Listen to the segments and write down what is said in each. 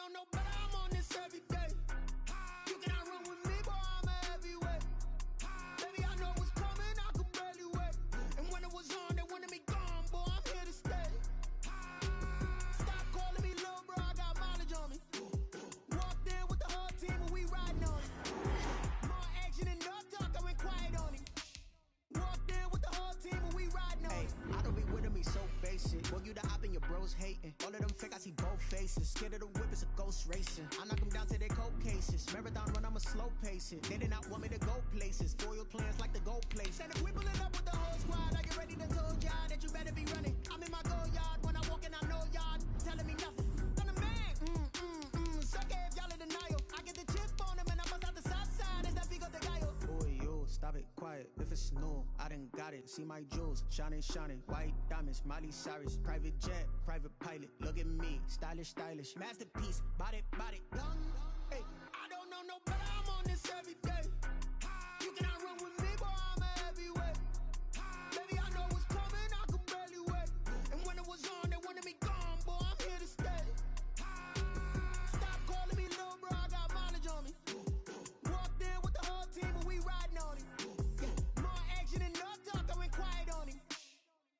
know no better, I'm on this every day. You cannot run with me, boy, I'm a heavyweight. Baby, I know what's coming, I could barely wait. And when it was on, they wanted me gone, boy, I'm here to stay. Stop calling me little bro, I got mileage on me. Walked in with the whole team and we riding on it. More action and no talk, I went quiet on it. Walked in with the whole team and we riding on it. I don't be with me so basic. Well, you the op and your bros hating. All of them fake, I see both faces. Scared of the whip, it's a ghost racing. I knock them down to their cold cases. Marathon run, I'ma slow pace it. They did not want me to go places. Foil plans like the gold place. And if we pulling up with the whole squad, are you ready to tell y'all that you better be running? I'm in my go yard. When I walk in, I know y'all telling me nothing. I'm the man. Suck it if y'all in denial. I get the chip on him and I bust out the south side. Is that Vigo de Gallo? Boy, yo, stop it, quiet. If it's new, I done got it. See my jewels, shining, shining. White diamonds, Miley Cyrus. Private jet, private pilot. Look at me, stylish, stylish. Masterpiece, body, body, young. Hey, I don't know no better, I'm on this every day. You cannot run with me, boy, I'm a heavyweight. Baby, I know what's coming, I could barely wait. And when it was on, they wanted me gone, boy, I'm here to stay. Stop calling me little bro, I got mileage on me. Walked in with the whole team and we riding on it. More action and no talk, I went quiet on it.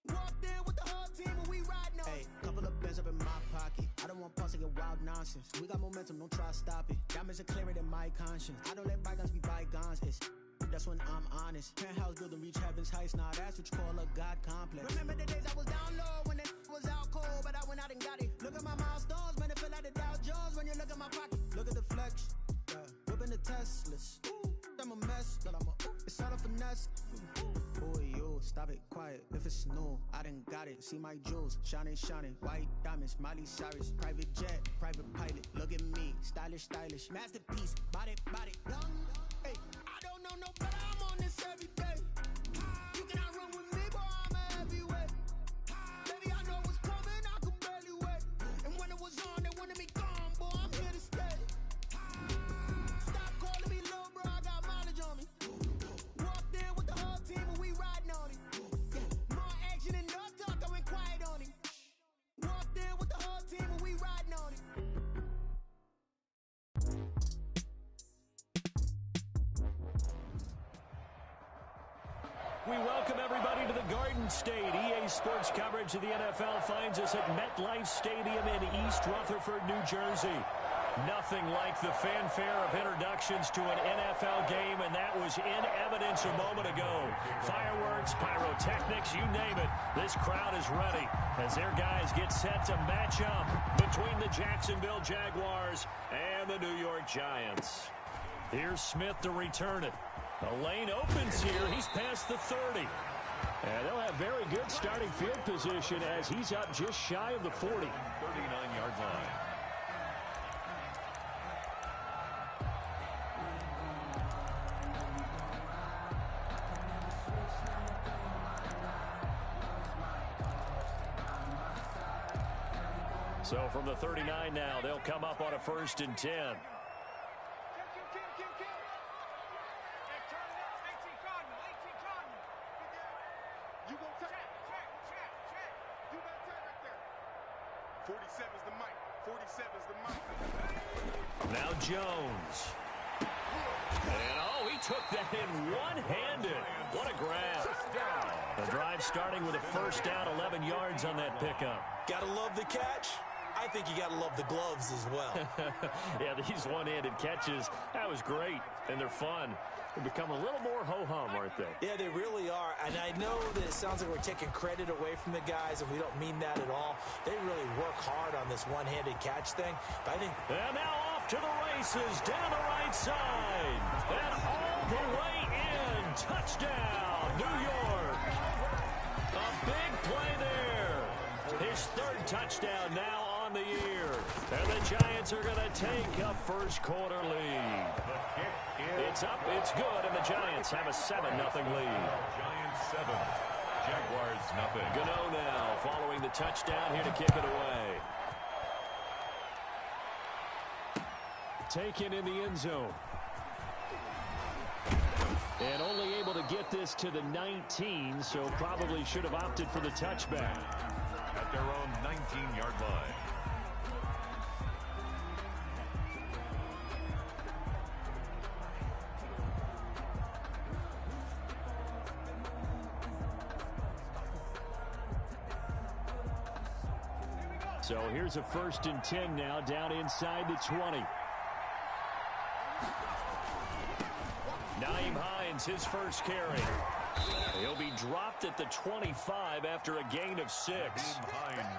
Walked in with the whole team and we riding on it. Hey, couple of bands up in my pocket. I don't want pause to get wild nonsense. We got momentum, don't try to stop it. Diamonds are clearer than my conscience. I don't let bygones be bygones. That's when I'm honest. Penthouse building reach heaven's heights. Nah, that's what you call a God complex. Remember the days I was down low when it was out cold, but I went out and got it. Look at my milestones, man, it feel like the Dow Jones when you look at my pocket. Look at the flex, whipping the Teslas. I'm a mess, but it's all a finesse. Boy, yo, stop it, quiet. If it's new, I done got it. See my jewels, shining, shining. White diamonds, Miley Cyrus. Private jet, private pilot. Look at me, stylish, stylish. Masterpiece, body, body, young. Hey, I don't know no better, I'm on this every day. You cannot run with me, boy, I'm a heavyweight. Baby, I know what's coming, I could barely wait. And when it was on, they wanted me gone, boy, I'm here to stay. Stop calling me little bro, I got mileage on me. Walked in with the whole team and we riding on it. More action and no talk, I went quiet on it. Walked in with the whole team and we riding on it. We welcome everybody to the Garden State. EA Sports coverage of the NFL finds us at MetLife Stadium in East Rutherford, New Jersey. Nothing like the fanfare of introductions to an NFL game, and that was in evidence a moment ago. Fireworks, pyrotechnics, you name it. This crowd is ready as their guys get set to match up between the Jacksonville Jaguars and the New York Giants. Here's Smith to return it. The lane opens here. He's past the 30. And they'll have very good starting field position as he's up just shy of the 40. 39-yard line. So from the 39 now, they'll come up on a 1st and 10. Now Jones. And oh, he took that in one-handed. What a grab. The drive starting with a 1st down, 11 yards on that pickup. Gotta love the catch. I think you gotta love the gloves as well. Yeah, these one-handed catches, that was great, and they're fun. They become a little more ho-hum, aren't they? Yeah, they really are, and I know that it sounds like we're taking credit away from the guys, and we don't mean that at all. They really work hard on this one-handed catch thing, but I think... And now off to the races, down the right side, and all the way in. Touchdown, New York. A big play there. His 3rd touchdown now on the year. And the Giants are going to take a first-quarter lead. It's up, it's good, and the Giants have a 7-0 lead. Giants 7, Jaguars nothing. Gano now following the touchdown here to kick it away. Taken in the end zone. And only able to get this to the 19, so probably should have opted for the touchback. At their own 19-yard line. So here's a 1st and 10 now, down inside the 20. Nyheim Hines, his first carry. He'll be dropped at the 25 after a gain of 6.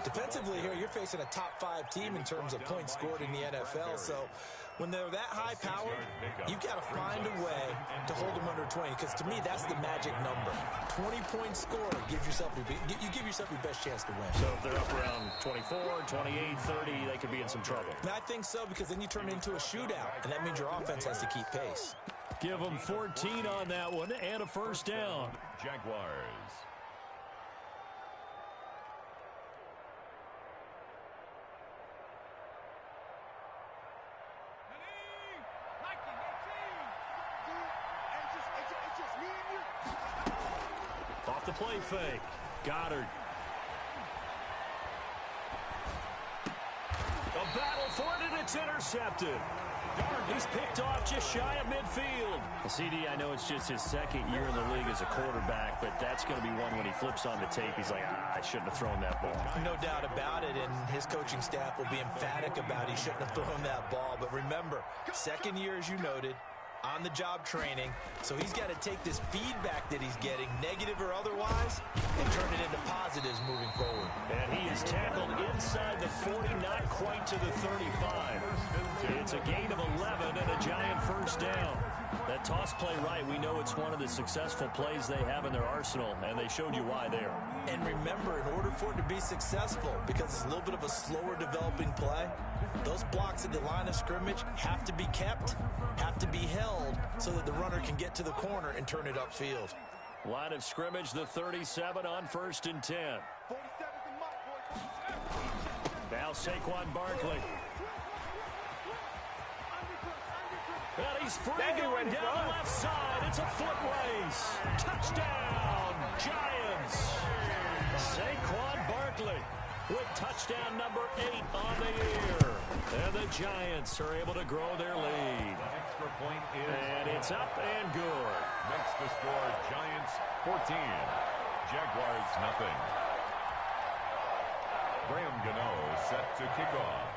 Defensively here, you're facing a top 5 team in terms of points scored in the NFL. So when they're that high powered, you've got to find a way to hold them under 20. Because to me, that's the magic number. 20-point score gives yourself you give yourself your best chance to win. So if they're up around 24, 28, 30, they could be in some trouble. And I think so, because then you turn it into a shootout, and that means your offense has to keep pace. Give them 14 on that one and a 1st down. Jaguars. Off the play fake. Goddard. A battle for it, and it's intercepted. He's picked off just shy of midfield. CD, I know it's just his 2nd year in the league as a quarterback, but that's going to be one when he flips on the tape. He's like, I shouldn't have thrown that ball. No doubt about it, and his coaching staff will be emphatic about he shouldn't have thrown that ball. But remember, 2nd year, as you noted, on-the-job training, so he's got to take this feedback that he's getting, negative or otherwise, and turn it into positives moving forward. And he is tackled inside the 40, not quite to the 35. It's a gain of 11 and a Giant 1st down. That toss play right, we know it's one of the successful plays they have in their arsenal, and they showed you why there. And remember, in order for it to be successful, because it's a little bit of a slower developing play, those blocks at the line of scrimmage have to be kept, have to be held, so that the runner can get to the corner and turn it upfield. Line of scrimmage, the 37 on 1st and 10. Now Saquon Barkley. And he's free going down the left side. It's a foot race. Touchdown, Giants. Saquon Barkley with touchdown number 8 on the year. And the Giants are able to grow their lead. Extra point is. And it's up and good. Makes the score Giants 14. Jaguars nothing. Graham Gano set to kick off.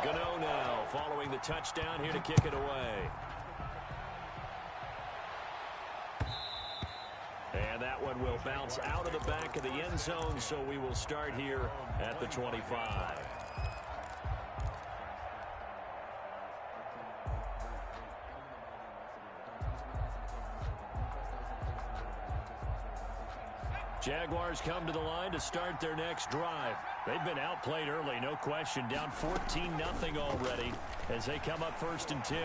Gano now following the touchdown here to kick it away. And that one will bounce out of the back of the end zone, so we will start here at the 25. Jaguars come to the line to start their next drive. They've been outplayed early, no question. Down 14-0 already as they come up 1st and 10.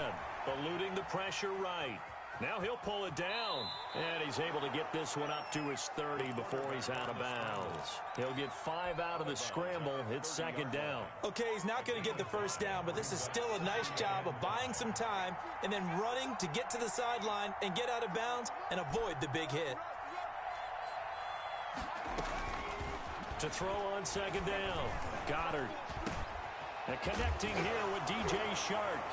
Eluding the pressure right. Now he'll pull it down. And he's able to get this one up to his 30 before he's out of bounds. He'll get 5 out of the scramble. It's 2nd down. Okay, he's not going to get the 1st down, but this is still a nice job of buying some time and then running to get to the sideline and get out of bounds and avoid the big hit. To throw on 2nd down. Goddard. And connecting here with DJ Shark.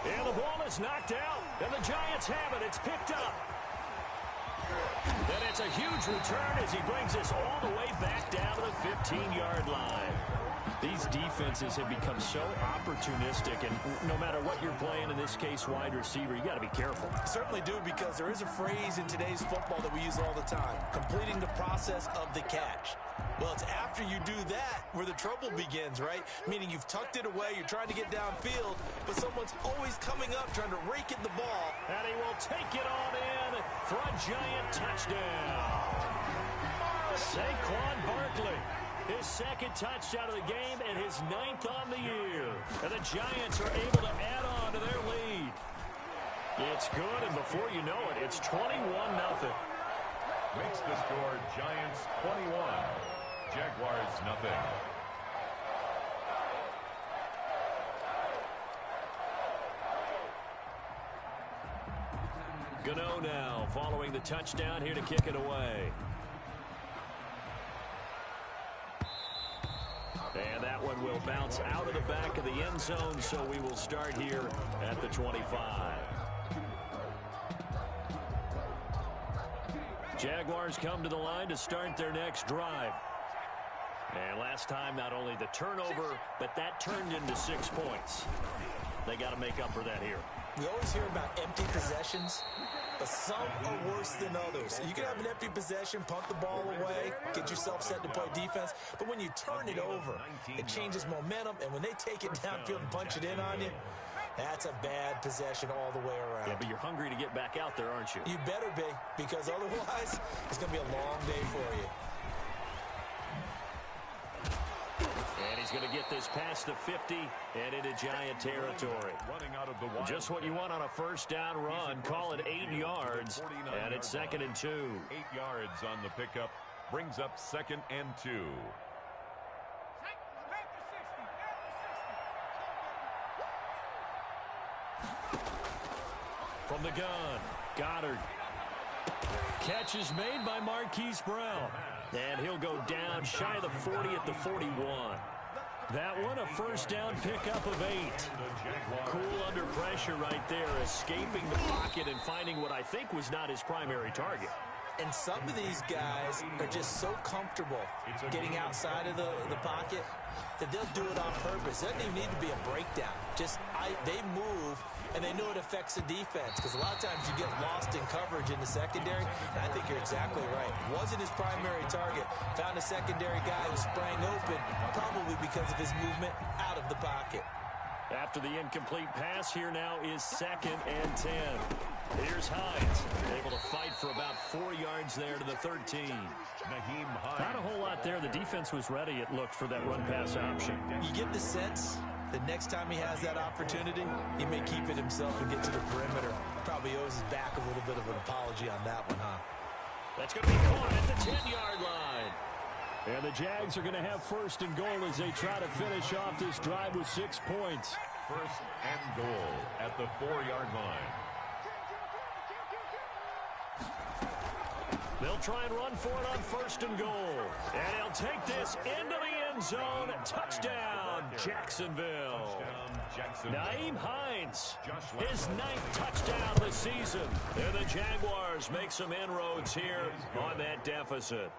And the ball is knocked out. And the Giants have it. It's picked up. And it's a huge return as he brings us all the way back down to the 15-yard line. These defenses have become so opportunistic, and no matter what you're playing, in this case wide receiver, you got to be careful. Certainly do, because there is a phrase in today's football that we use all the time: completing the process of the catch. Well, it's after you do that where the trouble begins, right? Meaning you've tucked it away, you're trying to get downfield, but someone's always coming up trying to rake at the ball. And he will take it on in for a Giant touchdown. Saquon Barkley, his 2nd touchdown of the game and his 9th on the year. And the Giants are able to add on to their lead. It's good, and before you know it, it's 21-0. Makes the score Giants 21. Jaguars nothing. Gano now following the touchdown here to kick it away. And that one will bounce out of the back of the end zone, so we will start here at the 25. Jaguars come to the line to start their next drive. And last time, not only the turnover, but that turned into 6 points. They got to make up for that here. We always hear about empty possessions, but some are worse than others. You can have an empty possession, punt the ball away, get yourself set to play defense, but when you turn it over, it changes momentum, and when they take it downfield and punch it in on you, that's a bad possession all the way around. Yeah, but you're hungry to get back out there, aren't you? You better be, because otherwise, it's going to be a long day for you. And he's going to get this past the 50 and into Giant territory. Just what you want on a first down run. Call it 8 yards, and it's 2nd and 2. 8 yards on the pickup brings up 2nd and 2. From the gun, Goddard. Catch is made by Marquise Brown. And he'll go down shy of the 40 at the 41. That one, a first down pickup of 8. Cool under pressure right there, escaping the pocket and finding what I think was not his primary target. And some of these guys are just so comfortable getting outside of the pocket that they'll do it on purpose. It doesn't even need to be a breakdown. They move, and they know it affects the defense, because a lot of times you get lost in coverage in the secondary, and I think you're exactly right. Wasn't his primary target. Found a secondary guy who sprang open, probably because of his movement out of the pocket. After the incomplete pass, here now is 2nd and 10. Here's Hines, able to fight for about 4 yards there to the 13. Not a whole lot there. The defense was ready, it looked, for that run-pass option. You get the sense that next time he has that opportunity, he may keep it himself and get to the perimeter. Probably owes his back a little bit of an apology on that one, huh? That's going to be caught at the 10-yard line. And the Jags are going to have 1st and goal as they try to finish off this drive with 6 points. 1st and goal at the 4-yard line. They'll try and run for it on 1st and goal. And he'll take this into the end zone. Touchdown, Jacksonville. Nyheim Hines, his 9th touchdown this season. And the Jaguars make some inroads here on that deficit.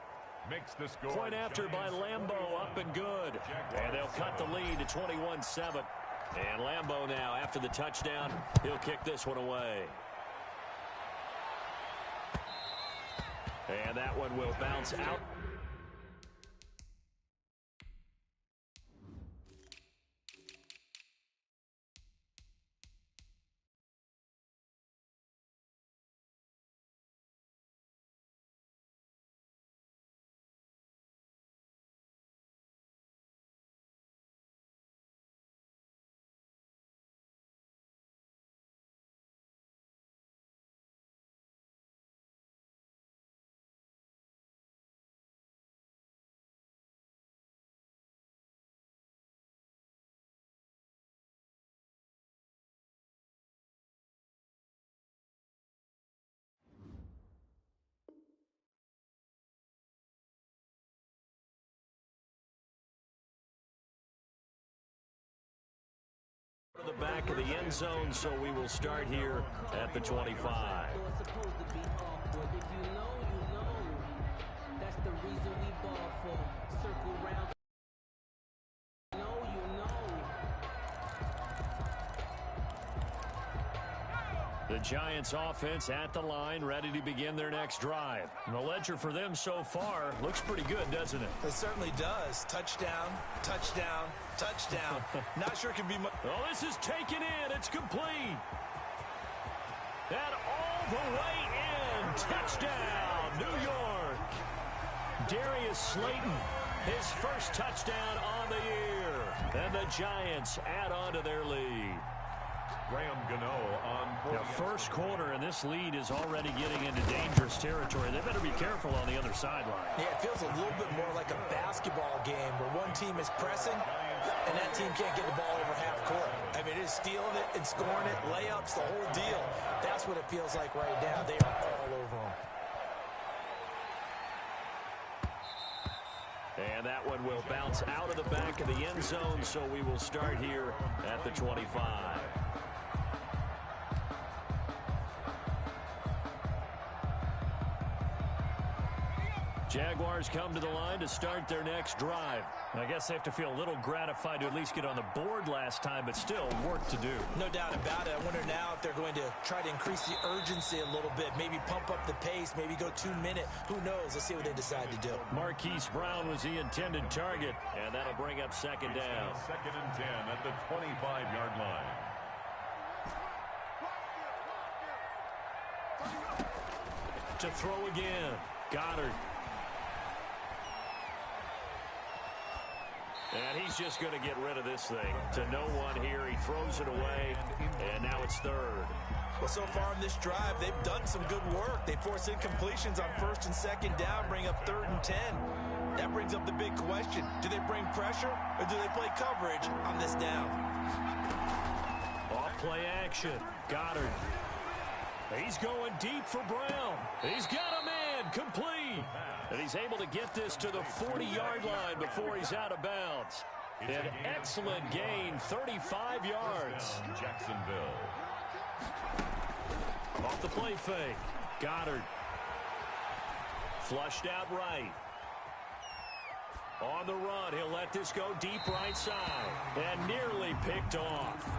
Makes the score. Point after by Lambeau, up and good. And they'll cut the lead to 21-7. And Lambeau now, after the touchdown, he'll kick this one away. And that one will bounce out. The back of the end zone, so we will start here at the 25. The Giants offense at the line, ready to begin their next drive. And the ledger for them so far looks pretty good, doesn't it? It certainly does. Touchdown, touchdown, touchdown. Not sure it can be much. Oh, this is taken in. It's complete. And all the way in. Touchdown, New York. Darius Slayton, his first touchdown on the year. And the Giants add on to their lead. Graham Gano on the first quarter, and this lead is already getting into dangerous territory. They better be careful on the other sideline. Yeah, it feels a little bit more like a basketball game where one team is pressing and that team can't get the ball over half court. I mean, it is stealing it and scoring it, layups, the whole deal. That's what it feels like right now. They are all over them. And that one will bounce out of the back of the end zone, so we will start here at the 25. Jaguars come to the line to start their next drive. I guess they have to feel a little gratified to at least get on the board last time, but still work to do. No doubt about it. I wonder now if they're going to try to increase the urgency a little bit, maybe pump up the pace, maybe go 2 minute. Who knows? Let's see what they decide to do. Marquise Brown was the intended target, and that'll bring up second down. Second and 10 at the 25-yard line. To throw again, Goddard. And he's just going to get rid of this thing. To no one here, he throws it away, and now it's third. Well, so far in this drive, they've done some good work. They force incompletions on first and second down, bring up 3rd and 10. That brings up the big question. Do they bring pressure, or do they play coverage on this down? Off play action, Goddard. He's going deep for Brown. He's got a man, complete. And he's able to get this to the 40-yard line before he's out of bounds. An excellent gain, 35 yards. Jacksonville. Off the play fake, Goddard. Flushed out right. On the run, he'll let this go deep right side. And nearly picked off.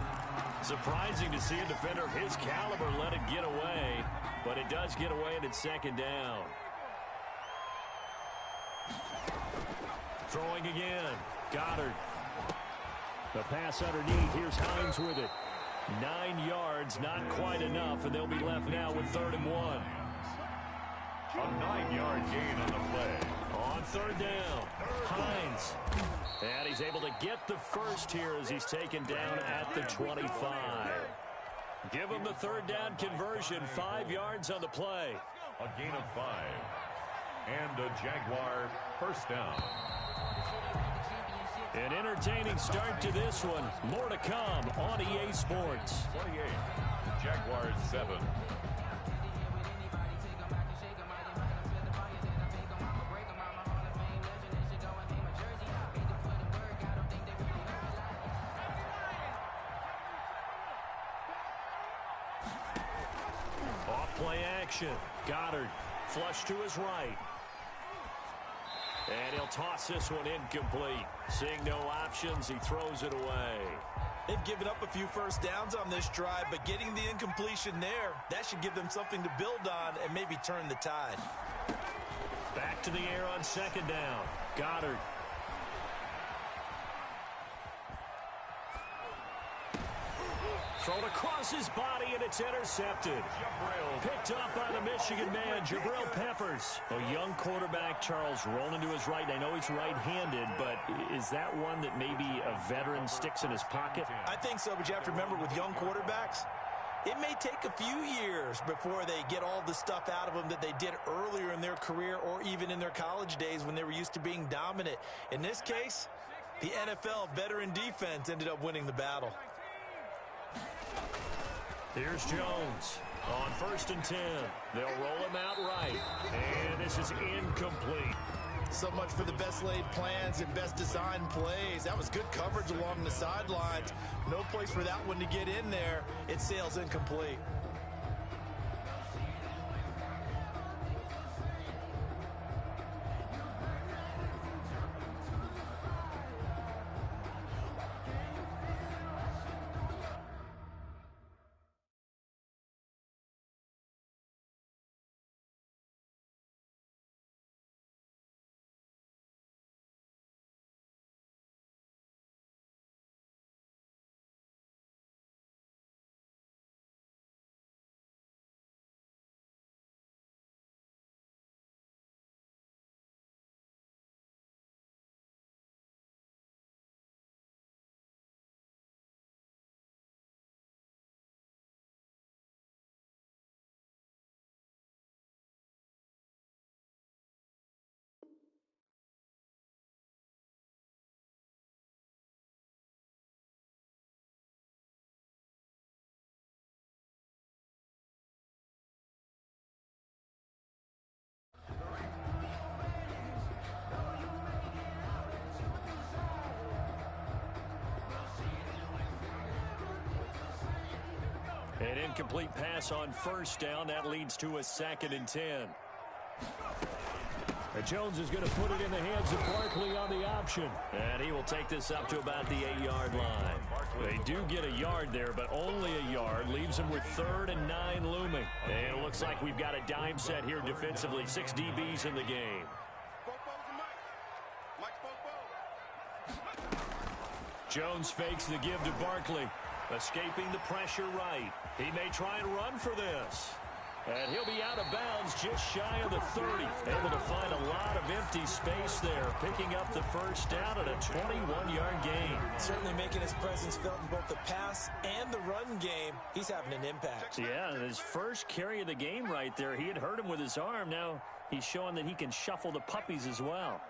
Surprising to see a defender of his caliber let it get away. But it does get away, and it's second down. Throwing again, Goddard. The pass underneath. Here's Hines with it. 9 yards, not quite enough, and they'll be left now with 3rd and 1. A 9-yard gain on the play. On 3rd down, Hines. And he's able to get the first here as he's taken down at the 25. Give him the 3rd down conversion, 5 yards on the play. A gain of 5. And a Jaguar first down. An entertaining start to this one. More to come on EA Sports. 28, Jaguars 7. Off play action. Goddard flush to his right. And he'll toss this one incomplete. Seeing no options, he throws it away. They've given up a few first downs on this drive, but getting the incompletion there, that should give them something to build on and maybe turn the tide. Back to the air on 2nd down. Goddard. Thrown across his body, and it's intercepted. Picked up by the Michigan man, Jabril Peppers. A young quarterback, Charles, rolling to his right. I know he's right-handed, but is that one that maybe a veteran sticks in his pocket? I think so, but you have to remember with young quarterbacks, it may take a few years before they get all the stuff out of them that they did earlier in their career or even in their college days when they were used to being dominant. In this case, the NFL veteran defense ended up winning the battle. Here's Jones on 1st and 10. They'll roll him out right. And this is incomplete. So much for the best laid plans and best designed plays. That was good coverage along the sidelines. No place for that one to get in there. It sails incomplete. An incomplete pass on 1st down. That leads to a 2nd and 10. And Jones is going to put it in the hands of Barkley on the option. And he will take this up to about the 8-yard line. They do get a yard there, but only a yard. Leaves them with 3rd and 9 looming. And it looks like we've got a dime set here defensively. 6 DBs in the game. Jones fakes the give to Barkley. Escaping the pressure right. He may try and run for this. And he'll be out of bounds just shy of the 30. Able to find a lot of empty space there. Picking up the first down at a 21-yard gain. Certainly making his presence felt in both the pass and the run game. He's having an impact. Yeah, his first carry of the game right there. He had hurt him with his arm. Now he's showing that he can shuffle the puppies as well.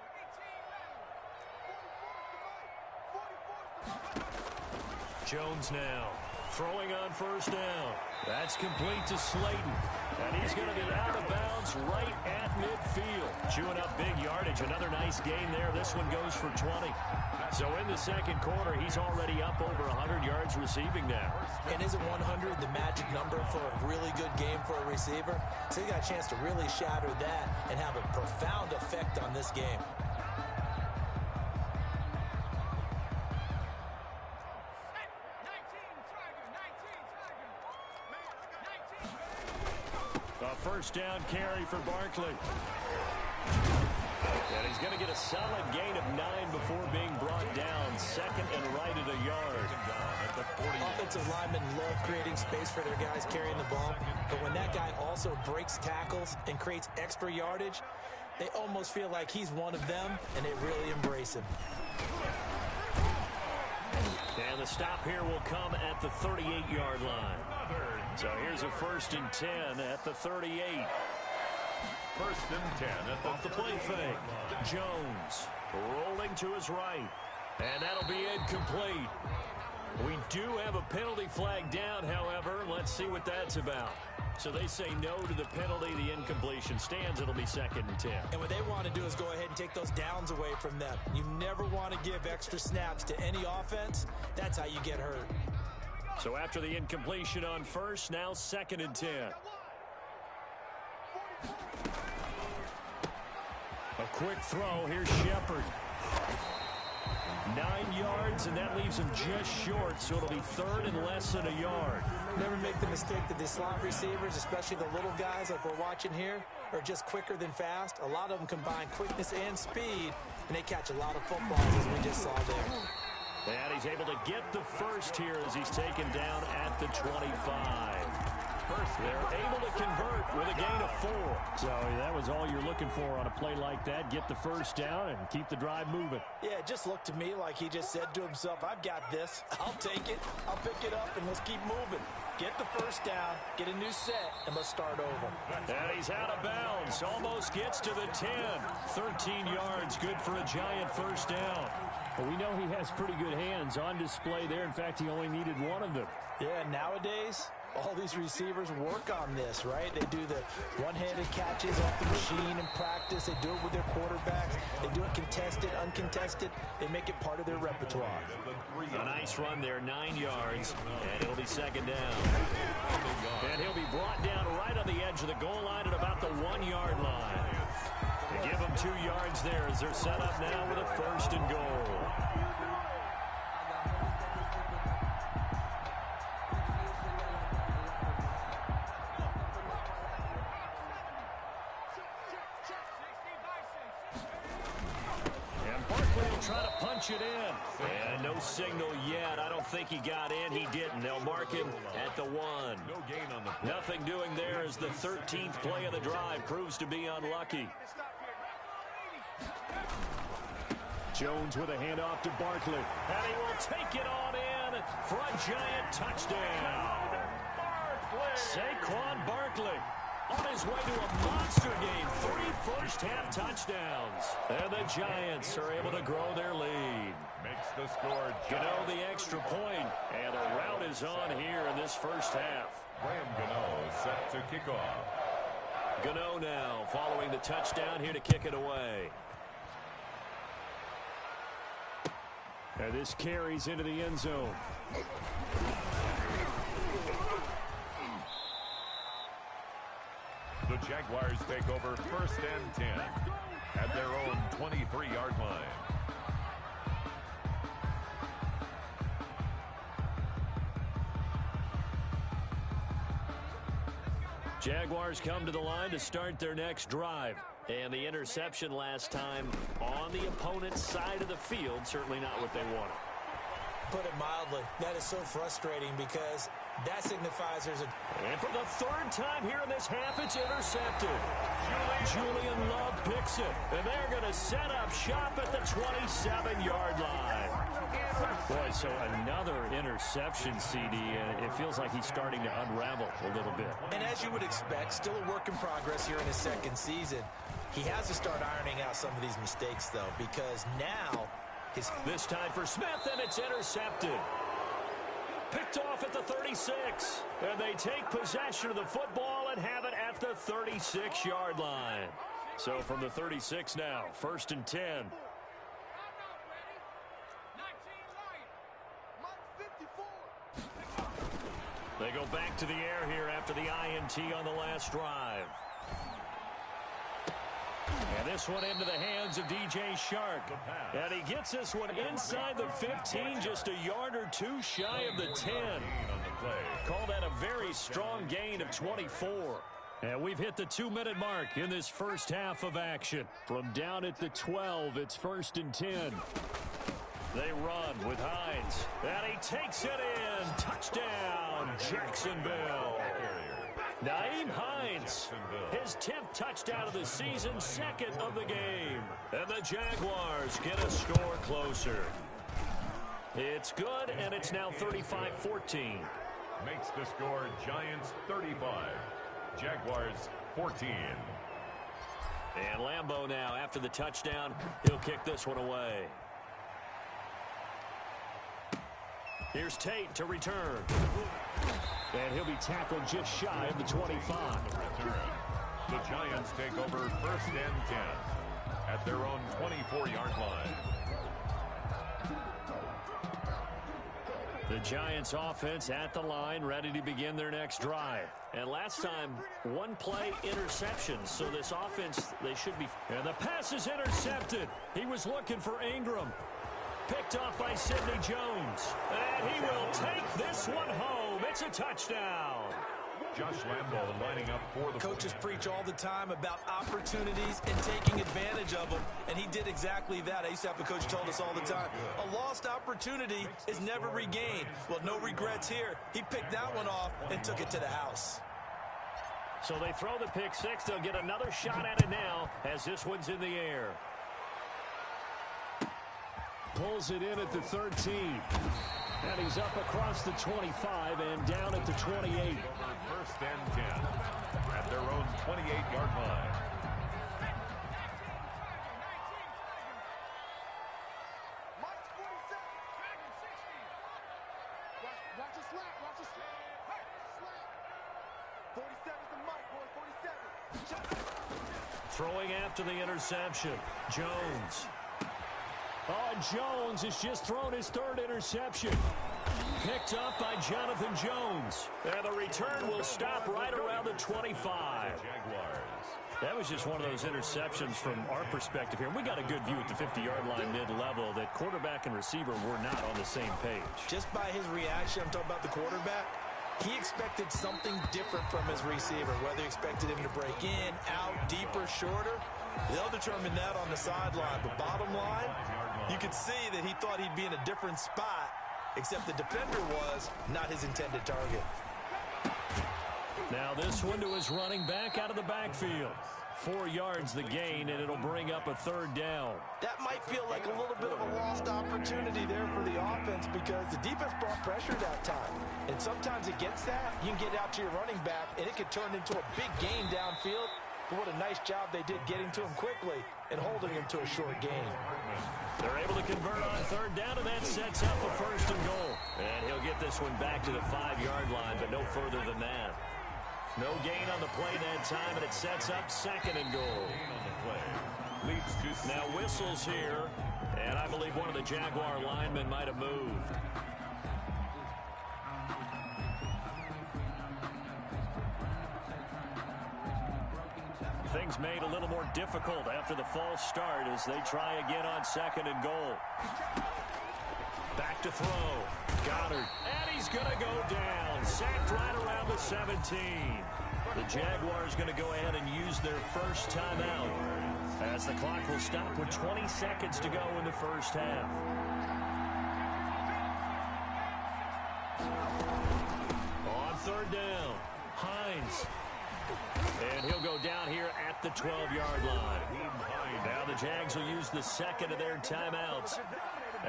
Jones now throwing on first down. That's complete to Slayton. And he's going to be out of bounds right at midfield. Chewing up big yardage. Another nice gain there. This one goes for 20. So in the second quarter, he's already up over 100 yards receiving now. And isn't 100 the magic number for a really good game for a receiver? So he got a chance to really shatter that and have a profound effect on this game. First down carry for Barkley. And he's going to get a solid gain of 9 before being brought down. 2nd and right at a yard. Offensive linemen love creating space for their guys carrying the ball. But when that guy also breaks tackles and creates extra yardage, they almost feel like he's one of them, and they really embrace him. And the stop here will come at the 38-yard line. So here's a 1st and 10 at the 38. 1st and 10 at the Off the play fake. Jones rolling to his right. And that'll be incomplete. We do have a penalty flag down, however. Let's see what that's about. So they say no to the penalty. The incompletion stands. It'll be 2nd and 10. And what they want to do is go ahead and take those downs away from them. You never want to give extra snaps to any offense. That's how you get hurt. So after the incompletion on first, now 2nd and 10. A quick throw. Here's Shepard. 9 yards, and that leaves him just short, so it'll be 3rd and less than a yard. Never make the mistake that the slot receivers, especially the little guys like we're watching here, are just quicker than fast. A lot of them combine quickness and speed, and they catch a lot of footballs, as we just saw there. And he's able to get the first here as he's taken down at the 25. They're able to convert with a gain of 4. So that was all you're looking for on a play like that. Get the first down and keep the drive moving. Yeah, it just looked to me like he just said to himself, I've got this. I'll take it. I'll pick it up, and let's keep moving. Get the first down, get a new set, and let's start over. And he's out of bounds. Almost gets to the 10. 13 yards, good for a giant first down. But we know he has pretty good hands on display there. In fact, he only needed one of them. Yeah, nowadays, all these receivers work on this, right? They do the one-handed catches off the machine in practice. They do it with their quarterbacks. They do it contested, uncontested. They make it part of their repertoire. A nice run there, 9 yards, and it'll be 2nd down. And he'll be brought down right on the edge of the goal line at about the 1-yard line. They give him 2 yards there as they're set up now with a 1st and goal. Try to punch it in. And no signal yet. I don't think he got in. He didn't. They'll mark him at the 1. No gain on the play. Nothing doing there as the 13th play of the drive proves to be unlucky. Jones with a handoff to Barkley. And he will take it on in for a giant touchdown. Saquon Barkley on his way to a monster game. 3 first-half touchdowns. And the Giants are able to grow their lead. Makes the score. Gano the extra point, and the rout is on here in this first half. Graham Gano set to kick off. Gano now following the touchdown here to kick it away. And this carries into the end zone. The Jaguars take over 1st and 10. at their own 23-yard line. Jaguars come to the line to start their next drive. And the interception last time on the opponent's side of the field, certainly not what they wanted. Put it mildly, that is so frustrating because that signifies there's a... And for the third time here in this half, it's intercepted. Julian Love picks it. And they're going to set up shop at the 27-yard line. Boy, so another interception, CD, and it feels like he's starting to unravel a little bit. And as you would expect, still a work in progress here in his second season. He has to start ironing out some of these mistakes, though, because now... This time for Smith, and it's intercepted. Picked off at the 36. And they take possession of the football and have it at the 36-yard line. So from the 36 now, 1st and 10. They go back to the air here after the INT on the last drive. And this one into the hands of DJ Shark. And he gets this one inside the 15, just a yard or two shy of the 10. Call that a very strong gain of 24. And we've hit the 2-minute mark in this first half of action. From down at the 12, it's 1st and 10. They run with Hines. And he takes it in. Touchdown, Jacksonville. Nyheim Hines, his 10th touchdown of the season, 2nd of the game. And the Jaguars get a score closer. It's good, and it's now 35-14. Makes the score Giants 35, Jaguars 14. And Lambeau now, after the touchdown, he'll kick this one away. Here's Tate to return. And he'll be tackled just shy of the 25. The Giants take over 1st and 10 at their own 24-yard line. The Giants offense at the line, ready to begin their next drive. And last time, one play interception. So this offense, they should be... And the pass is intercepted. He was looking for Ingram. Picked off by Sidney Jones. And he will take this one home. It's a touchdown. Josh Lambeau lining up for the... Coaches preach all the time about opportunities and taking advantage of them, and he did exactly that. I used to have a coach told us all the time, a lost opportunity is never regained. Well, no regrets here. He picked that one off and took it to the house. So they throw the pick six. They'll get another shot at it now as this one's in the air. Pulls it in at the 13. And he's up across the 25 and down at the 28. 1st and 10 at their own 28-yard line. Watch your slap, watch your slap. Hey, slap. 47's the mic, boy, 47. Throwing after the interception, Jones. Oh, Jones has just thrown his 3rd interception. Picked up by Jonathan Jones. And the return will stop right around the 25. That was just one of those interceptions from our perspective here. We got a good view at the 50-yard line mid-level that quarterback and receiver were not on the same page. Just by his reaction, I'm talking about the quarterback, he expected something different from his receiver, whether he expected him to break in, out, deeper, shorter. They'll determine that on the sideline. But bottom line, you could see that he thought he'd be in a different spot, except the defender was not his intended target. Now this one to his running back out of the backfield. 4 yards the gain, and it'll bring up a 3rd down. That might feel like a little bit of a lost opportunity there for the offense because the defense brought pressure that time. And sometimes against that, you can get out to your running back, and it could turn into a big gain downfield. But what a nice job they did getting to him quickly and holding him to a short gain. They're able to convert on 3rd down, and that sets up a 1st and goal. And he'll get this one back to the 5-yard line, but no further than that. No gain on the play that time, and it sets up 2nd and goal. Now whistles here, and I believe one of the Jaguar linemen might have moved. things made a little more difficult after the false start as they try again on 2nd and goal. Back to throw. Goddard. And he's going to go down. Sacked right around the 17. The Jaguars going to go ahead and use their first timeout as the clock will stop with 20 seconds to go in the first half. On 3rd down, Hines. And he'll go down here at the 12-yard line. Now the Jags will use the second of their timeouts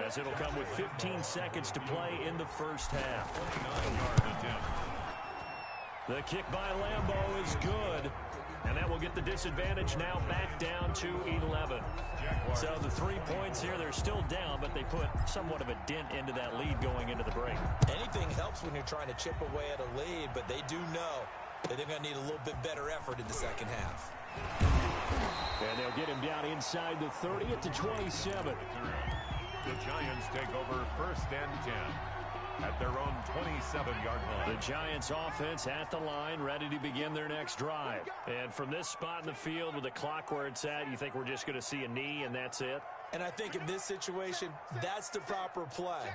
as it'll come with 15 seconds to play in the first half. The kick by Lambeau is good, and that will get the disadvantage now back down to 11. So the 3 points here, they're still down, but they put somewhat of a dent into that lead going into the break. Anything helps when you're trying to chip away at a lead, but they do know that they're going to need a little bit better effort in the second half. And they'll get him down inside the 30 at the 27. The Giants take over 1st and 10 at their own 27-yard line. The Giants offense at the line, ready to begin their next drive. And from this spot in the field with the clock where it's at, you think we're just going to see a knee and that's it? And I think in this situation, that's the proper play.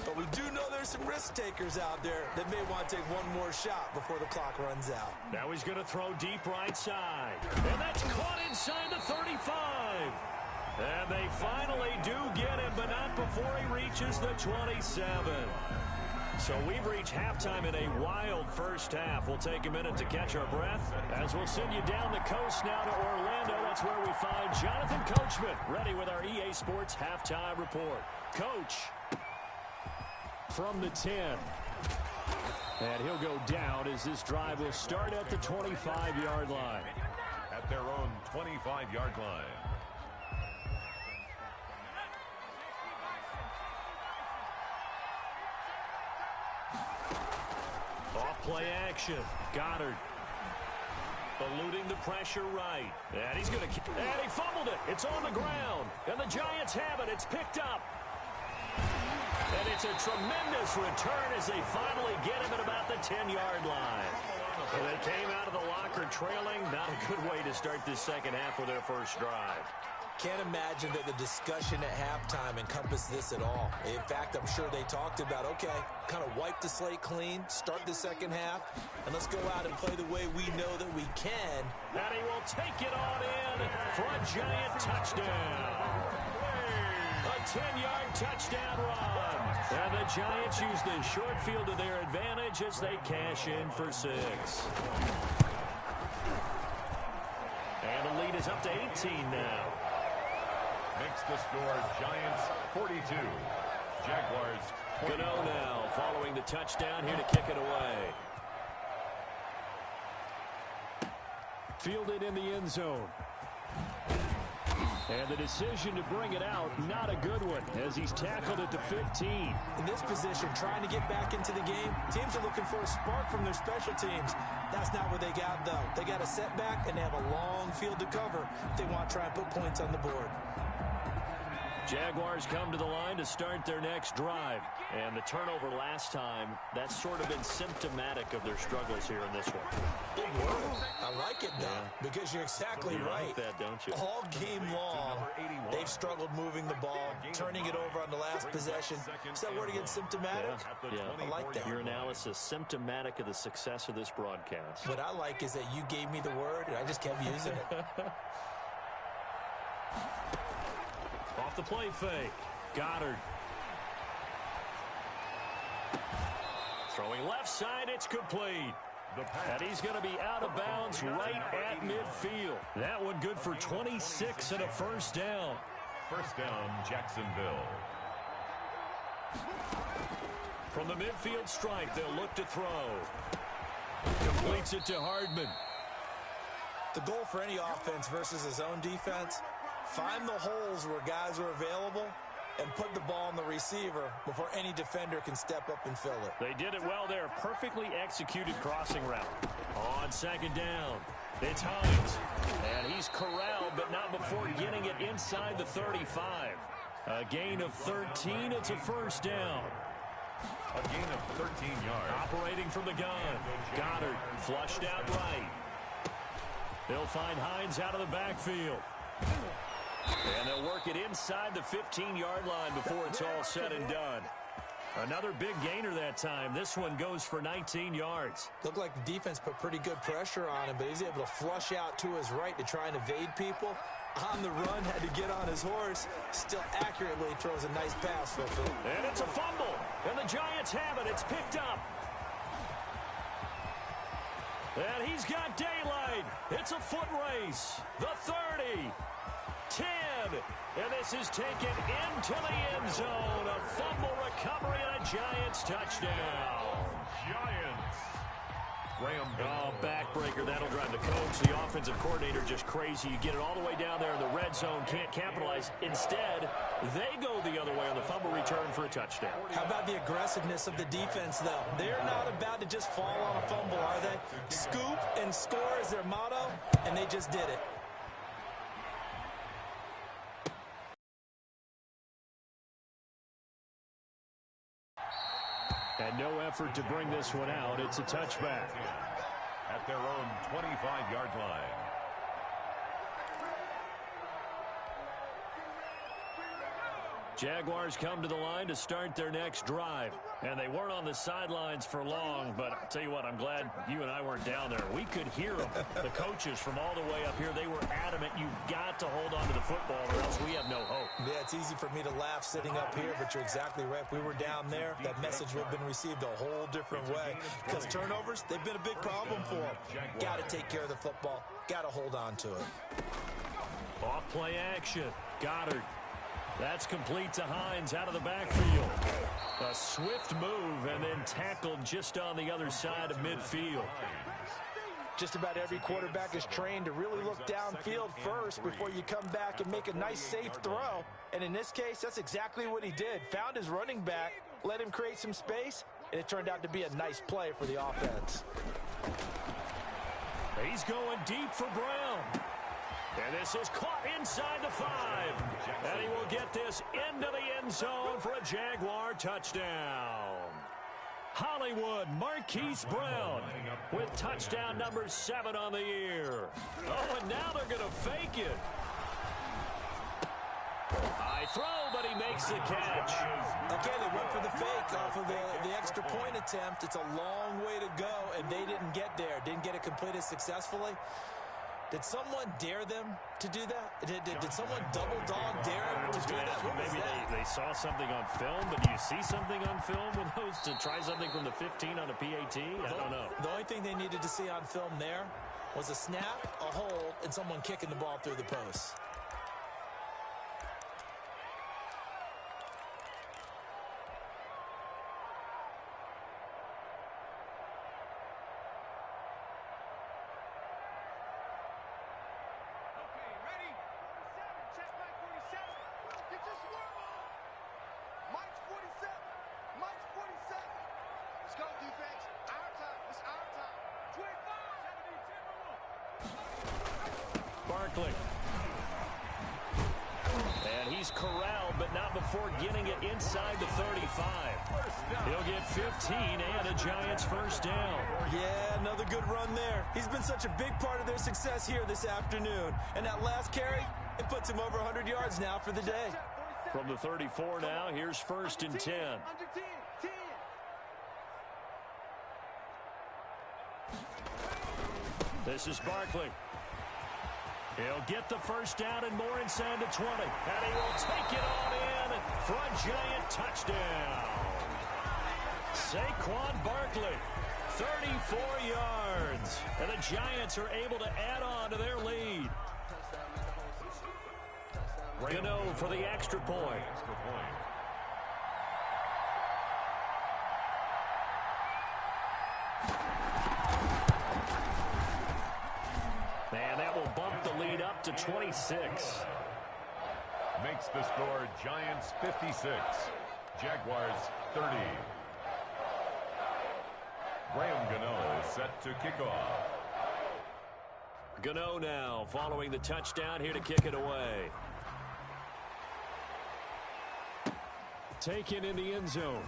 But we do know there's some risk takers out there that may want to take one more shot before the clock runs out. Now he's going to throw deep right side. And that's caught inside the 35. And they finally do get him, but not before he reaches the 27. So we've reached halftime in a wild first half. We'll take a minute to catch our breath as we'll send you down the coast now to Orlando. That's where we find Jonathan Coachman, ready with our EA Sports Halftime Report. Coach, from the 10. And he'll go down as this drive will start at the 25-yard line. At their own 25-yard line. Off-play action. Goddard eluding the pressure right. And he's going to... And he fumbled it. It's on the ground. And the Giants have it. It's picked up. And it's a tremendous return as they finally get him at about the 10-yard line. Well, they came out of the locker trailing. Not a good way to start this second half with their first drive. Can't imagine that the discussion at halftime encompassed this at all. In fact, I'm sure they talked about, okay, kind of wipe the slate clean, start the second half, and let's go out and play the way we know that we can. And he will take it on in for a Giant touchdown. A 10-yard touchdown run. And the Giants use the short field to their advantage as they cash in for 6. And the lead is up to 18 now. Makes the score Giants 42. Jaguars 40. Gano now following the touchdown here to kick it away. Fielded in the end zone. And the decision to bring it out, not a good one, as he's tackled at the 15. In this position, trying to get back into the game, teams are looking for a spark from their special teams. That's not what they got, though. They got a setback, and they have a long field to cover if they want to try and put points on the board. Jaguars come to the line to start their next drive. And the turnover last time, that's sort of been symptomatic of their struggles here in this one. Big word. I like it, though, because you're exactly right. Like that, don't you? All game long, they've struggled moving the ball, turning it over on the last possession. Is that word again, symptomatic? Yeah. I like that. Your analysis, symptomatic of the success of this broadcast. What I like is that you gave me the word, and I just kept using it. Off the play fake. Goddard. Throwing left side, it's complete. And he's going to be out of bounds right at midfield. That one good for 26 and a first down. First down, Jacksonville. From the midfield stripe, they'll look to throw. Completes it to Hardman. The goal for any offense versus his own defense, find the holes where guys are available and put the ball on the receiver before any defender can step up and fill it. They did it well there. Perfectly executed crossing route. On second down, it's Hines. And he's corralled, but not before getting it inside the 35. A gain of 13. It's a first down. A gain of 13 yards. Operating from the gun. Goddard flushed out right. They'll find Hines out of the backfield. And they'll work it inside the 15-yard line before it's all said and done. Another big gainer that time. This one goes for 19 yards. Looked like the defense put pretty good pressure on him, but he's able to flush out to his right to try and evade people. On the run, had to get on his horse. Still accurately throws a nice pass. And it's a fumble. And the Giants have it. It's picked up. And he's got daylight. It's a foot race. The 30. 10. And this is taken into the end zone. A fumble recovery and a Giants touchdown. Giants. Graham. Oh, backbreaker. That'll drive the coach, the offensive coordinator, just crazy. You get it all the way down there in the red zone, can't capitalize. Instead, they go the other way on the fumble return for a touchdown. How about the aggressiveness of the defense, though? They're not about to just fall on a fumble, are they? Scoop and score is their motto, and they just did it. And no effort to bring this one out. It's a touchback. At their own 25-yard line. Jaguars come to the line to start their next drive. And they weren't on the sidelines for long, but I'll tell you what, I'm glad you and I weren't down there. We could hear them, the coaches from all the way up here. They were adamant, you've got to hold on to the football or else we have no hope. Yeah, it's easy for me to laugh sitting up here, but you're exactly right. If we were down there, that message would have been received a whole different way. Because turnovers, they've been a big problem for them. Got to take care of the football. Got to hold on to it. Off play action. Goddard. That's complete to Hines out of the backfield. A swift move and then tackled just on the other side of midfield. Just about every quarterback is trained to really look downfield first before you come back and make a nice, safe throw. And in this case, that's exactly what he did. Found his running back, let him create some space, and it turned out to be a nice play for the offense. He's going deep for Brown. And this is caught inside the 5. And he will get this into the end zone for a Jaguar touchdown. Hollywood Marquise Brown with touchdown number 7 on the year. Oh, and now they're going to fake it. High throw, but he makes the catch. Okay, they went for the fake off of the extra point attempt. It's a long way to go, and they didn't get there. Didn't get it completed successfully. Did someone dare them to do that? Did someone double dog dare them to do that? Maybe they saw something on film, but do you see something on film with those to try something from the 15 on a PAT? I don't know. The only thing they needed to see on film there was a snap, a hold, and someone kicking the ball through the post. And he's corralled, but not before getting it inside the 35. He'll get 15 and a Giants first down. Yeah, another good run there. He's been such a big part of their success here this afternoon. And that last carry, it puts him over 100 yards now for the day. From the 34 now, here's 1st and 10. This is Barkley. He'll get the first down and more inside the 20. And he will take it on in for a Giant touchdown. Saquon Barkley, 34 yards. And the Giants are able to add on to their lead. Gano for the extra point. And that will bump the lead up to 26. Makes the score Giants 56, Jaguars 30. Graham Gano is set to kick off. Gano now following the touchdown here to kick it away. Taken in the end zone.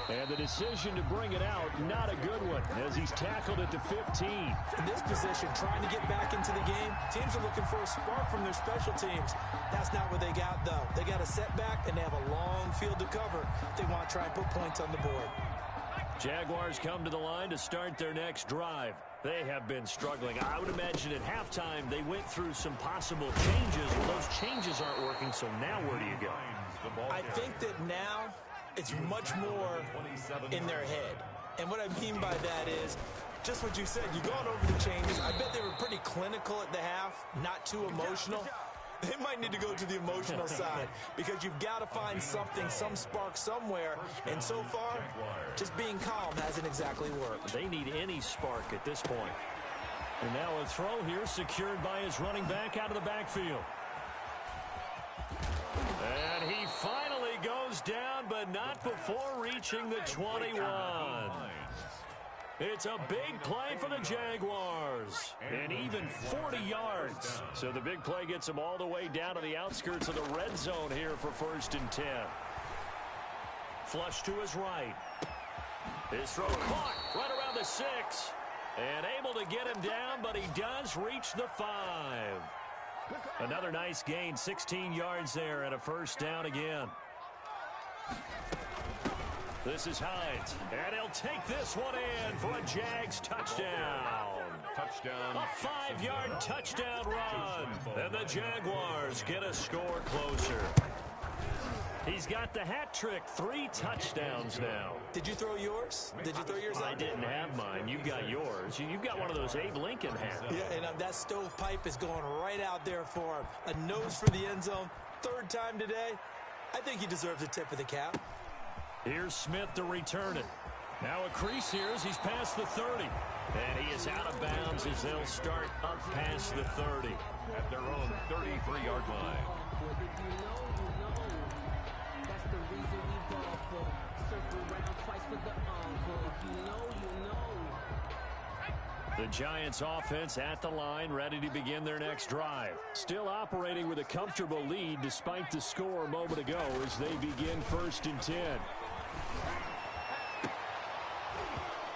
And the decision to bring it out, not a good one, as he's tackled at the 15. In this position, trying to get back into the game, teams are looking for a spark from their special teams. That's not what they got, though. They got a setback, and they have a long field to cover if they want to try and put points on the board. Jaguars come to the line to start their next drive. They have been struggling. I would imagine at halftime they went through some possible changes. Well, those changes aren't working, so now where do you go? I think that now it's much more in their head. And what I mean by that is just what you said. You've gone over the changes. I bet they were pretty clinical at the half, not too emotional. They might need to go to the emotional side because you've got to find something, some spark somewhere. And so far, just being calm hasn't exactly worked. They need any spark at this point. And now a throw here secured by his running back out of the backfield. And he finally goes down, but not before reaching the 21. It's a big play for the Jaguars. And even 40 yards. So the big play gets them all the way down to the outskirts of the red zone here for 1st and 10. Flush to his right. His throw caught right around the 6. And able to get him down, but he does reach the 5. Another nice gain, 16 yards there, and a 1st down again. This is Hines, and he'll take this one in for a Jags touchdown. Touchdown. A 5-yard touchdown run, and the Jaguars get a score closer. He's got the hat trick, 3 touchdowns now. Did you throw yours? Did you throw yours out? I didn't have mine. You've got yours. You've got one of those Abe Lincoln hats. Yeah, and that stovepipe is going right out there for him. A nose for the end zone. 3rd time today. I think he deserves a tip of the cap. Here's Smith to return it. Now a crease here as he's past the 30. And he is out of bounds as they'll start up past the 30. At their own 33-yard line. The Giants offense at the line, ready to begin their next drive. Still operating with a comfortable lead despite the score a moment ago as they begin 1st and 10.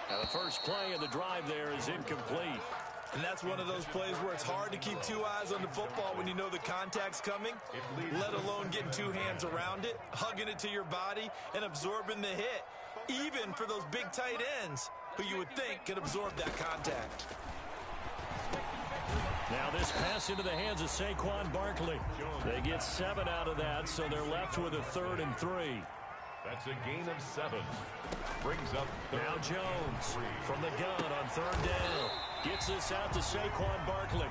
Now the first play of the drive there is incomplete. And that's one of those plays where it's hard to keep 2 eyes on the football when you know the contact's coming, let alone getting 2 hands around it, hugging it to your body, and absorbing the hit. Even for those big tight ends who you would think could absorb that contact. Now this pass into the hands of Saquon Barkley. They get 7 out of that, so they're left with a 3rd and 3. That's a gain of 7. Brings up now Jones from the gun on 3rd down. Gets this out to Saquon Barkley.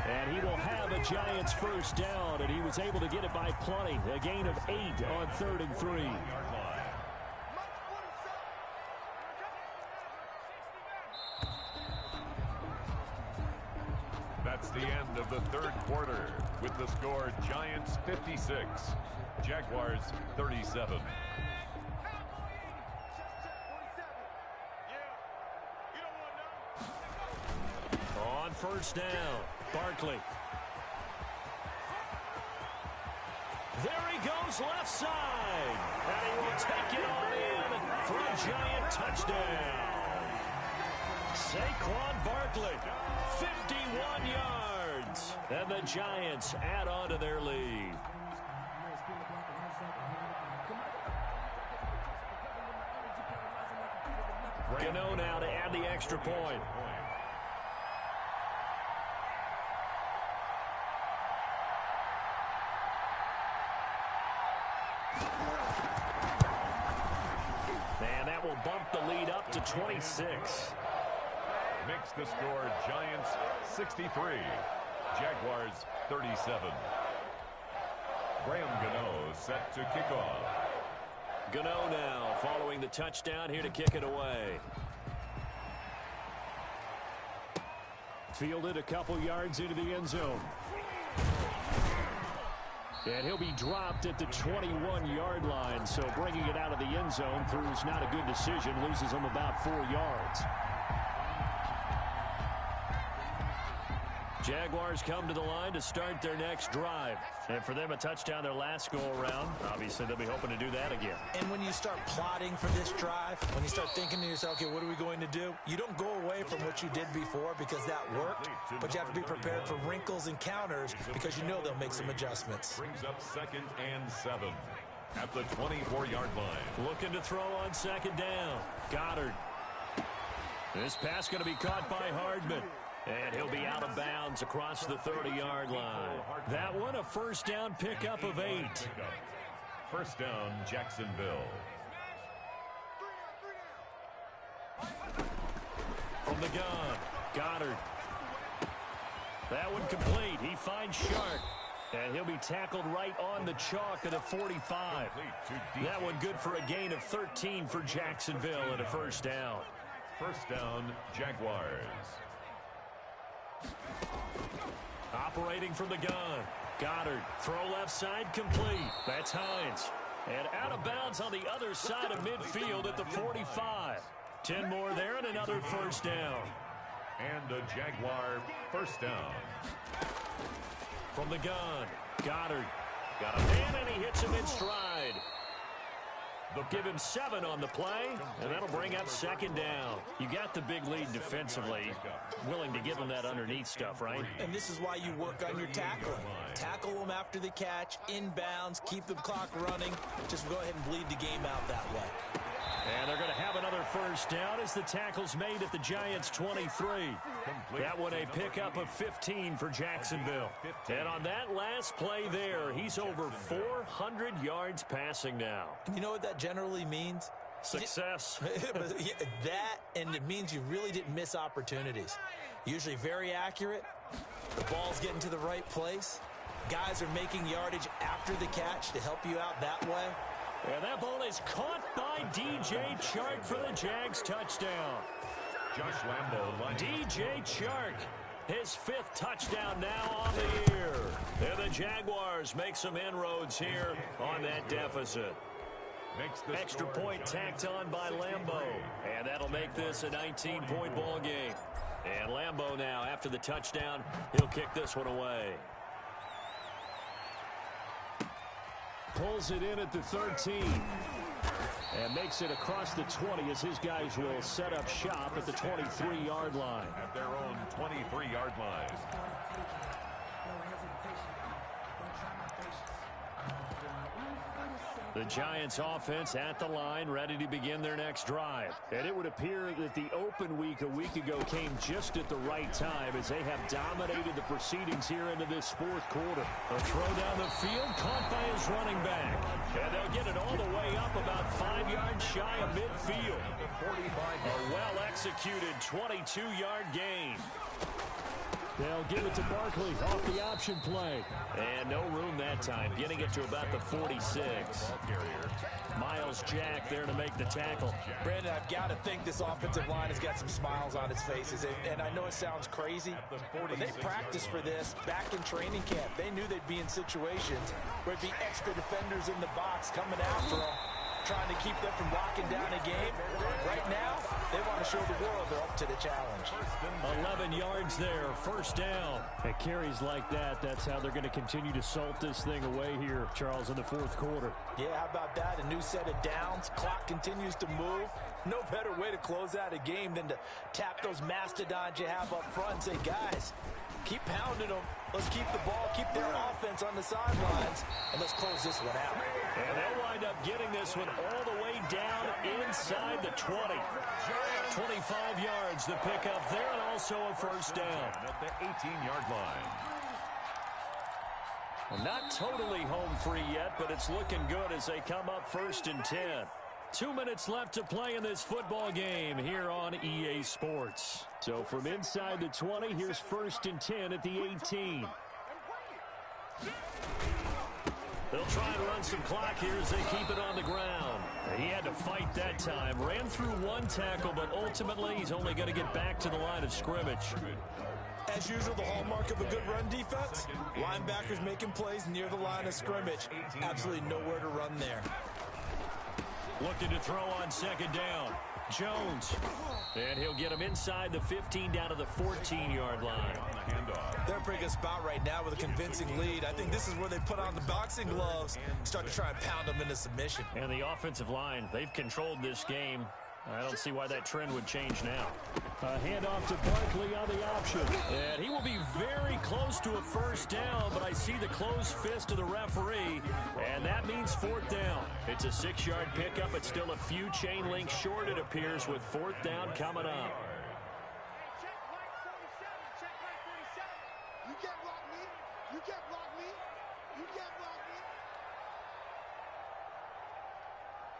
And he will have a Giants 1st down, and he was able to get it by plenty. A gain of 8 on 3rd and 3. That's the end of the 3rd quarter with the score Giants 56, Jaguars 37. On 1st down, Barkley. There he goes left side. And he will take it on in for a Giant touchdown. Saquon Barkley, 51 yards. And the Giants add on to their lead. Gano now to add the extra point. And that will bump the lead up to 26. Makes the score Giants 63, Jaguars 37. Graham Gano set to kick off. Gano now following the touchdown here to kick it away. Fielded a couple yards into the end zone. And he'll be dropped at the 21-yard line, so bringing it out of the end zone proves not a good decision, loses him about 4 yards. Jaguars come to the line to start their next drive. And for them, a touchdown their last go-around. Obviously, they'll be hoping to do that again. And when you start plotting for this drive, when you start thinking to yourself, okay, what are we going to do? You don't go away from what you did before because that worked, but you have to be prepared for wrinkles and counters because you know they'll make some adjustments. Brings up 2nd and 7 at the 24-yard line. Looking to throw on 2nd down. Goddard. This pass going to be caught by Hardman. And he'll be out of bounds across the 30-yard line. That one, a 1st down pickup of 8. 1st down, Jacksonville. From the gun, Goddard. That one complete. He finds Shark. And he'll be tackled right on the chalk at a 45. That one good for a gain of 13 for Jacksonville and a 1st down. 1st down, Jaguars. Operating from the gun. Goddard. Throw left side complete. That's Hines. And out of bounds on the other side of midfield at the 45. 10 more there and another 1st down. And a Jaguar 1st down. From the gun. Goddard. Got a man and he hits him in stride. They'll give him 7 on the play, and that'll bring up 2nd down. You got the big lead defensively. Willing to give them that underneath stuff, right? And this is why you work on your tackling. Tackle them after the catch, inbounds, keep the clock running. Just go ahead and bleed the game out that way. And they're going to have another 1st down as the tackle's made at the Giants' 23. That one a pickup of 15 for Jacksonville. And on that last play there, he's over 400 yards passing now. You know what that generally means? Success. That, and it means you really didn't miss opportunities. Usually very accurate. The ball's getting to the right place. Guys are making yardage after the catch to help you out that way. And that ball is caught by DJ Chark for the Jags touchdown. Josh Lambo. DJ Chark, his 5th touchdown now on the year. And the Jaguars make some inroads here on that deficit. Extra point tacked on by Lambo. And that'll make this a 19-point ball game. And Lambo now, after the touchdown, he'll kick this one away. Pulls it in at the 13 and makes it across the 20 as his guys will set up shop at the 23-yard line. At their own 23-yard line. The Giants offense at the line, ready to begin their next drive. And it would appear that the open week a week ago came just at the right time as they have dominated the proceedings here into this 4th quarter. A throw down the field, caught by his running back. And they'll get it all the way up about 5 yards shy of midfield. A well-executed 22-yard gain. They'll give it to Barkley off the option play. And no room that time, getting it to about the 46. Miles Jack there to make the tackle. Brandon, I've got to think this offensive line has got some smiles on its faces. And I know it sounds crazy, but they practiced for this back in training camp. They knew they'd be in situations where it'd be extra defenders in the box coming after them, trying to keep them from locking down a game. Right now, they want to show the world they're up to the challenge. 11 yards there, 1st down. At carries like that, that's how they're going to continue to salt this thing away here, Charles, in the 4th quarter. Yeah, how about that? A new set of downs. Clock continues to move. No better way to close out a game than to tap those mastodons you have up front and say, guys, keep pounding them. Let's keep the ball, keep their offense on the sidelines, and let's close this one out. And they'll wind up getting this one all the way down inside the 20. 25 yards to pick up there, and also a 1st down. At the 18-yard line. Well, not totally home free yet, but it's looking good as they come up 1st and 10. 2 minutes left to play in this football game here on EA Sports. So from inside the 20, here's 1st and 10 at the 18. They'll try and run some clock here as they keep it on the ground. He had to fight that time. Ran through one tackle, but ultimately he's only going to get back to the line of scrimmage. As usual, the hallmark of a good run defense, linebackers making plays near the line of scrimmage. Absolutely nowhere to run there. Looking to throw on second down. Jones. And he'll get him inside the 15 down to the 14-yard line. They're in a pretty good spot right now with a convincing lead. I think this is where they put on the boxing gloves, start to try and pound them into submission. And the offensive line, they've controlled this game. I don't see why that trend would change now. A handoff to Barkley on the option. And he will be very close to a first down, but I see the closed fist of the referee, and that means fourth down. It's a 6-yard pickup. It's still a few chain links short, it appears, with fourth down coming up.